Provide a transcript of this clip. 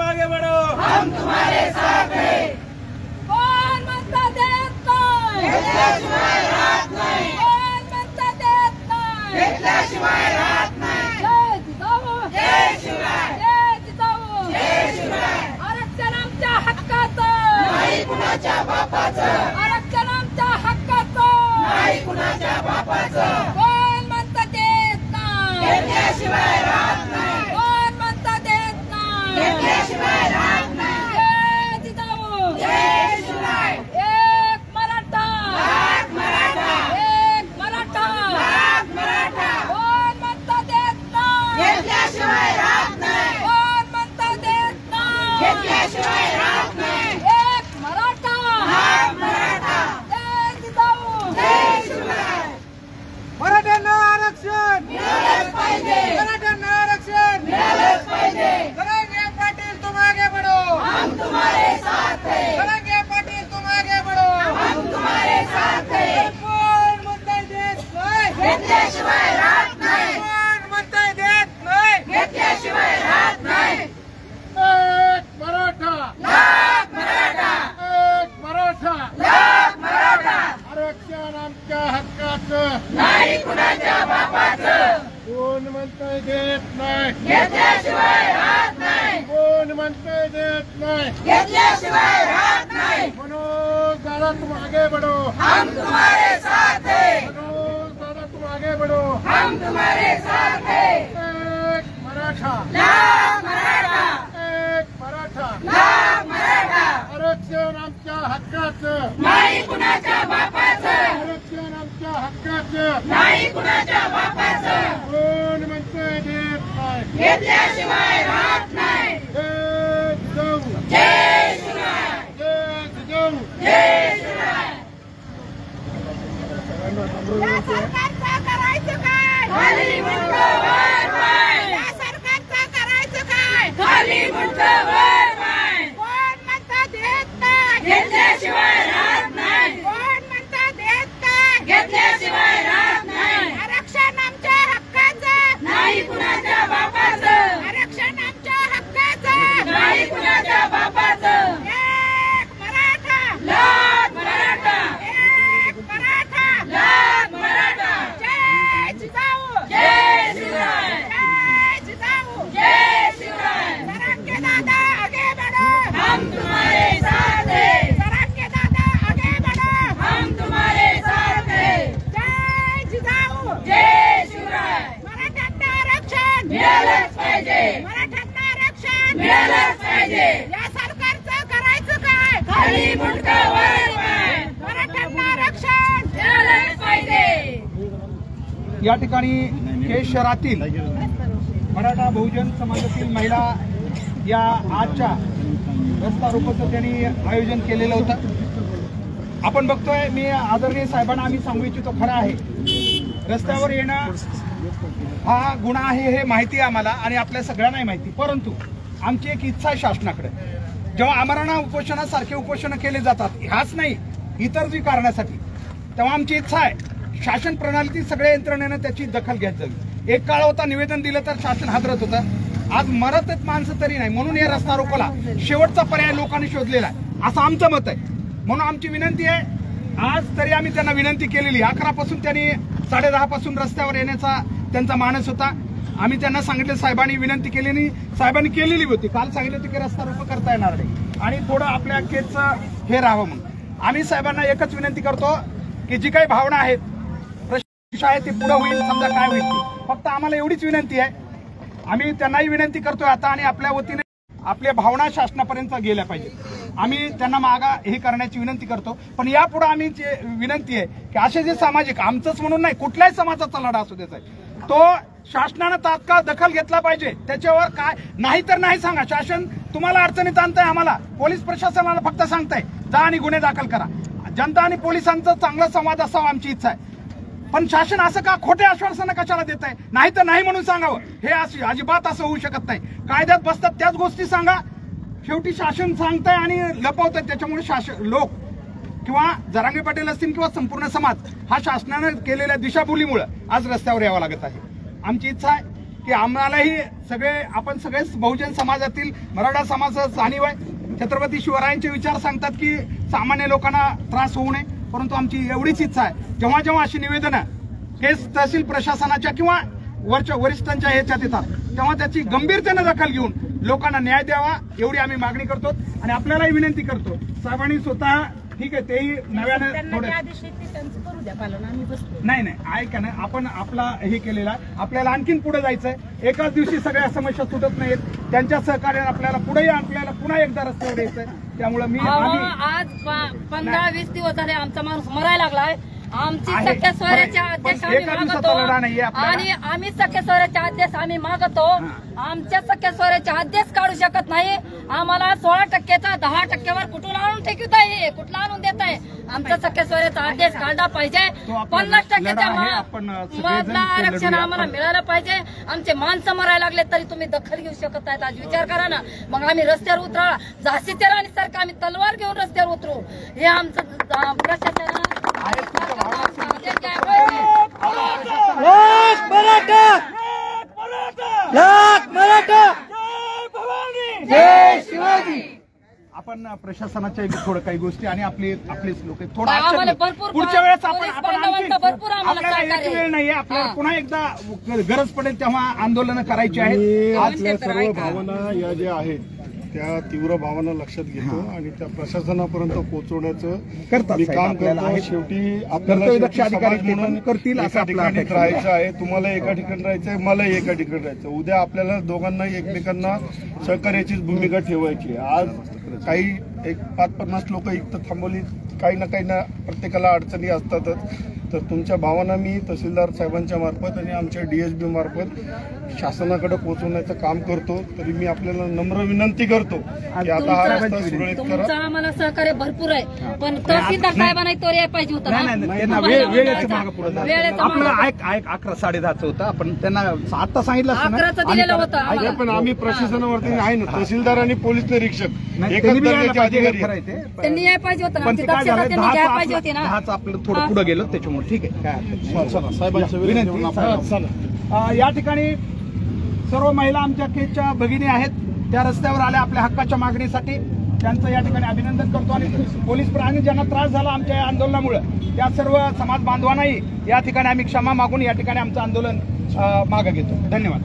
आगे बढ़ो, हम तुम्हारे साथ हैं। कोण म्हणता देत नाही, घेतल्याशिवाय राहत नाही, कोण म्हणता देत नाही, घेतल्याशिवाय राहत नाही। जय जिजाऊ, जय शिवराय, जय जिजाऊ, जय शिवराय। आरक्षण आमच्या हक्काचं, नाही कुणाच्या बापाचं, आरक्षण आमच्या हक्काचं, नाही कुणाच्या बापाचं। कोण म्हणता देत नाही, घेतल्याशिवाय राहत नाही, कोण म्हणता देत नाही, घेतल्याशिवाय राहत नाही। जय जिजाऊ, जय शिवराय, एक मराठा, लाख मराठा, एक मराठा, लाख मराठा। कोण म्हणता देत नाही, घेतल्याशिवाय राहत नाही, कोण म्हणता देत नाही, घेतल्याशिवाय राहत नाही। एक मराठा, लाख मराठा, जय जिजाऊ, जय शिवराय। मराठ्यांना आरक्षण मिळालंच पाहिजे, मराठ्यांना आरक्षण मिळालंच पाहिजे। कलंगे पाटील तुम आगे बढ़ो, हम तुम्हारे साथ हैं, कलंगे पाटील तुम आगे बढ़ो। हम तुम्हारे साथ हैं। कोण म्हणताय देत नाही, घेतल्याशिवाय राहत नाही, कोण म्हणताय देत नाही। घेतल्याशिवाय राहत नाही। एक मराठा, लाख मराठा, एक मराठा, लाख मराठा। आरक्षण आमच्या हक्काचं, नाही कुणाच्या बापाचं, कोण म्हणताय देत नाही, घेतल्याशिवाय राहत नाही, कोण म्हणताय देत नाही। घेतल्याशिवाय राहत नाही। मनोज दादा तुम आगे बढ़ो, हम तुम्हारे साथ हैं, मनोज दादा तुम आगे बढ़ो। हम तुम्हारे साथ हैं। एक मराठा, लाख मराठा, एक मराठा, लाख मराठा। आरक्षण आमच्या हक्काचं, नाही कुणाच्या बापाचं, आरक्षण आमच्या हक्काचं, नाही कुणाच्या बापाचं, कोण म्हणताय देत नाही। घेतल्याशिवाय राहत नाही। जय जिजाऊ, जय शिवराय, जय जिजाऊ। जय शिवराय। या सरकारचं करायचं काय, खाली मुंडकं वर पाय, या सरकारचं करायचं काय, खाली मुंडकं वर पाय। कोण म्हणता देत नाही, घेतल्याशिवाय राहत नाही, कोण म्हणता देत नाही, घेतल्याशिवाय राहत नाही। आरक्षण आमच्या हक्काचं, नाही कुणाच्या बापाचं, आरक्षण आमच्या हक्काचं, नाही कुणाच्या बापाचं। एक मराठा, लाख मराठा, एक मराठा, लाख मराठा। जय जिजाऊ, जय शिवराय, जय जिजाऊ, जय शिवराय। जरांगे दादा आगे बढ़ो, हम तुम्हारे साथ हैं, जरांगे दादा आगे बढ़ो, हम तुम्हारे साथ हैं। जय जिजाऊ, जय शिवराय, मराठ्यांना आरक्षण मिळालंच पाहिजे, मराठ्यांना आरक्षण मिळालंच पाहिजे। या सरकारचं करायचं काय, खाली मुंडकं वर पाय, मराठ्यांना आरक्षण मिळालंच पाहिजे। या ठिकाणी केज शहरातील मराठा बहुजन समाजातील महिला या आजच्या रस्ता रोकोचं त्यांनी आयोजन केलेलं होतं। आपण बघतोय, मी आदरणीय साहेबांना आम्ही सांगू इच्छितो, खरं आहे रस्त्यावर येणं हा गुन्हा आहे हे माहिती आहे आम्हाला आणि आपल्या सगळ्यांनाही माहिती, परंतु आमची एक इच्छा आहे शासनाकडे, जेव्हा आमरण उपोषणासारखे उपोषण केले जातात, ह्याच नाही इतर जी कारणासाठी, तेव्हा आमची इच्छा आहे शासन प्रणालीतील सगळ्या यंत्रणेनं त्याची दखल घ्यायला जावी। एक काळ होता निवेदन दिलं तर शासन हादरत होतं, आज मरत आहेत माणसं तरी नाही, म्हणून या रस्ता रोकोला शेवटचा पर्याय लोकांनी शोधलेला आहे असं आमचं मत आहे। म्हणून आमची विनंती आहे, आज तरी आम्ही त्यांना विनंती केलेली, 11 पासून त्यांनी 10:30 पासून रस्त्यावर येण्याचा त्यांचा मानस होता। आम्ही त्यांना सांगितलं, साहेबांनी विनंती केलेली, साहेबांनी केलेली होती, काल सांगितलं होतं की रस्ता रोको करता येणार नाही आणि थोडं आपल्या केसचं हे राहावं म्हणून। आम्ही साहेबांना एकच विनंती करतो की जी काही भावना आहेत, प्रश्न आहेत ते पुढे होईल, समजा काय होईल ते, फक्त आम्हाला एवढीच विनंती आहे। आम्ही त्यांनाही विनंती करतोय आता आणि आपल्या वतीने आपल्या भावना शासनापर्यंत गेल्या पाहिजेत। आम्ही त्यांना मागा हे करण्याची विनंती करतो, पण यापुढे आम्ही विनंती आहे की असे जे सामाजिक, आमचंच म्हणून नाही कुठल्याही समाजाचा लढा असू द्यायचा आहे, तो शासनानं तात्काळ दखल घेतला पाहिजे। त्याच्यावर काय नाही तर नाही सांगा, शासन तुम्हाला अडचणीत आणताय, आम्हाला पोलीस प्रशासनाला फक्त सांगताय जा आणि गुन्हे दाखल करा। जनता आणि पोलिसांचा चांगला संवाद असावा आमची इच्छा आहे, पण शासन असं का खोटे आश्वासनं कशाला देत आहे, नाही तर नाही म्हणून सांगावं, हे अजिबात असं होऊ शकत नाही। कायद्यात बसतात त्याच गोष्टी सांगा, शेवटी शासन सांगताय आणि लपवताय, त्याच्यामुळे शासन लोक किंवा जरांगे पाटील असतील किंवा संपूर्ण समाज हा शासनाने केलेल्या दिशाभूलीमुळे आज रस्त्यावर यावं लागत आहे। आमची इच्छा आहे की आम्हालाही आपण सगळेच बहुजन समाजातील मराठा समाजाचं जाणीव आहे. छत्रपती शिवरायांचे विचार सांगतात की सामान्य लोकांना त्रास होऊ नये, परंतु आमची एवढीच इच्छा आहे जेव्हा जेव्हा अशी निवेदनं हे तहसील प्रशासनाच्या किंवा वरिष्ठांच्या ह्याच्यात येतात तेव्हा त्याची गंभीरतेने दखल घेऊन लोकांना न्याय द्यावा एवढी आम्ही मागणी करतो. आणि आपल्यालाही विनंती करतो, साहेबांनी स्वतः ठीक आहे तेही नव्याने थोडे नाही ऐका ना, आपण आपला हे केलेला आहे, आपल्याला आणखीन पुढे जायचंय. एकाच दिवशी सगळ्या समस्या सुटत नाहीत, त्यांच्या सहकार्याने आपल्याला पुढेही आपल्याला पुन्हा एकदा रस्त्यावर यायचंय. त्यामुळे मी आज 15-20 दिवस झाले आमचा माणूस मरायला लागलाय. आमची सख्या सोयऱ्याचे आदेश आम्ही मागतो आणि आम्ही सख्या सोयऱ्याचे आदेश आम्ही मागतो. आमच्या सख्या सोयऱ्याचे आदेश काढू शकत नाही. आम्हाला 16%चा 10%वर कुठून आणून ठेवत आहे, कुठला आणून देत आहे. आमच्या सख्या सोयऱ्याचा आदेश काढला पाहिजे. 50%च्या मधला आरक्षण आम्हाला मिळालं पाहिजे. आमचे माणसं मरायला लागले तरी तुम्ही दखल घेऊ शकत नाहीत. आज विचार करा ना, मग आम्ही रस्त्यावर उतरा, झाशीच्या राणीसारखं आम्ही तलवार घेऊन रस्त्यावर उतरू. हे आमचं प्रशासन आपण प्रशासनाच्या थोडं काही गोष्टी आणि आपलेच लोक थोडं आम्हाला भरपूर पुढच्या वेळेस आपण पोलीस बांधवांचा भरपूर आम्हाला आपल्याला एक वेळ नाहीये, आपल्याला पुन्हा एकदा गरज पडेल तेव्हा आंदोलन करायची आहेत. आपल्या सर्व भावना या ज्या आहेत त्या तीव्र भावना लक्षात घेतो आणि त्या प्रशासनापर्यंत पोहोचवण्याचं मी काम करतो. शेवटी कर्तव्यदक्ष अधिकारी म्हणून करतील एका ठिकाणी राहायचं आहे. तुम्हाला एका ठिकाणी राहायचं आहे, मलाही एका ठिकाणी राहायचं. उद्या आपल्याला दोघांना एकमेकांना सहकार्याचीच भूमिका ठेवायची. आज काही 5-50 लोक इथं थांबवली, काही ना प्रत्येकाला अडचणी असतातच. तर तुमच्या भावना मी तहसीलदार साहेबांच्या मार्फत आणि आमच्या DSB मार्फत शासनाकडे पोहोचवण्याचं काम करतो. तरी मी आपल्याला नम्र विनंती करतो की आता हा रस्ता सुरळीत करा. तुमचं आम्हाला सहकार्य भरपूर आहे, पण तहसीलदार साहेबांना तो यायला पाहिजे होता ना. वेळेचं मागं पुढे आपलं 11-10:30 होतं. आपण त्यांना आता सांगितलं 11चं दिलेलं होतं. पण आम्ही प्रशासनावरती आहे ना, तहसीलदार आणि पोलीस निरीक्षक एकच दर्जाचे अधिकारी आहेत. त्यांनी यायला पाहिजे होतं ना, आमची दक्षता त्यांनी घ्यायला पाहिजे होती ना. 10चं आपलं थोडं पुढे गेलो त्याच्यामुळे ठीक आहे. या ठिकाणी सर्व महिला आमच्या केजच्या भगिनी आहेत, त्या रस्त्यावर आल्या आपल्या हक्काच्या मागणीसाठी. त्यांचं या ठिकाणी अभिनंदन करतो आणि पोलीस प्रशासनाने ज्यांना त्रास झाला आमच्या या आंदोलनामुळे त्या सर्व समाज बांधवांनाही या ठिकाणी आम्ही क्षमा मागून या ठिकाणी आमचं आंदोलन मागे घेतो. धन्यवाद.